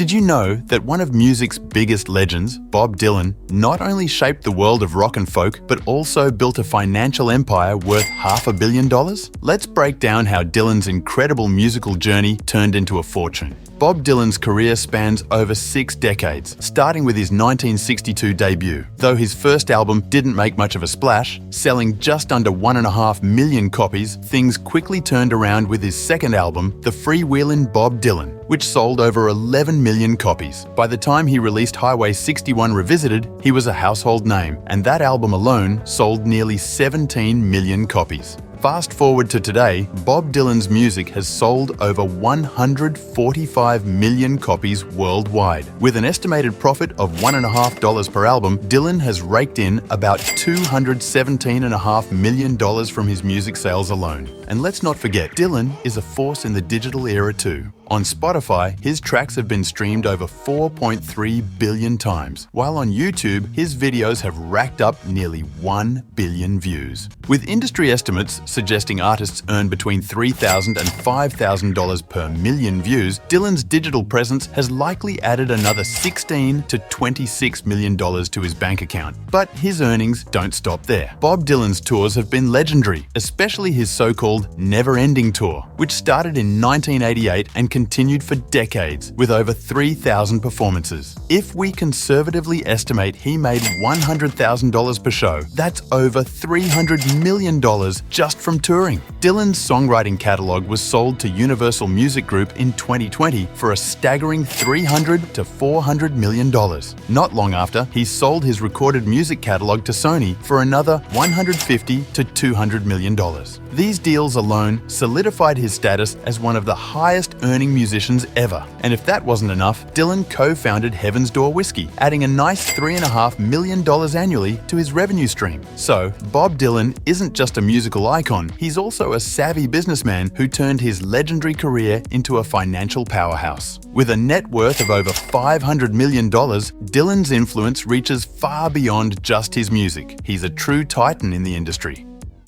Did you know that one of music's biggest legends, Bob Dylan, not only shaped the world of rock and folk, but also built a financial empire worth $500 million? Let's break down how Dylan's incredible musical journey turned into a fortune. Bob Dylan's career spans over 6 decades, starting with his 1962 debut. Though his first album didn't make much of a splash, selling just under 1.5 million copies, things quickly turned around with his second album, The Freewheelin' Bob Dylan, which sold over 11 million copies. By the time he released Highway 61 Revisited, he was a household name, and that album alone sold nearly 17 million copies. Fast forward to today, Bob Dylan's music has sold over 145 million copies worldwide. With an estimated profit of $1.50 per album, Dylan has raked in about $217.5 million from his music sales alone. And let's not forget, Dylan is a force in the digital era too. On Spotify, his tracks have been streamed over 4.3 billion times, while on YouTube, his videos have racked up nearly 1 billion views. With industry estimates suggesting artists earn between $3,000 and $5,000 per million views, Dylan's digital presence has likely added another $16 to $26 million to his bank account. But his earnings don't stop there. Bob Dylan's tours have been legendary, especially his so-called never-ending tour, which started in 1988 and continued for decades, with over 3,000 performances. If we conservatively estimate he made $100,000 per show, that's over $300 million just from touring. Dylan's songwriting catalog was sold to Universal Music Group in 2020 for a staggering $300 to $400 million. Not long after, he sold his recorded music catalog to Sony for another $150 to $200 million. These deals alone solidified his status as one of the highest earning musicians ever. And if that wasn't enough, Dylan co-founded Heaven's Door Whiskey, adding a nice $3.5 million annually to his revenue stream. So, Bob Dylan isn't just a musical icon, he's also a savvy businessman who turned his legendary career into a financial powerhouse. With a net worth of over $500 million, Dylan's influence reaches far beyond just his music. He's a true titan in the industry.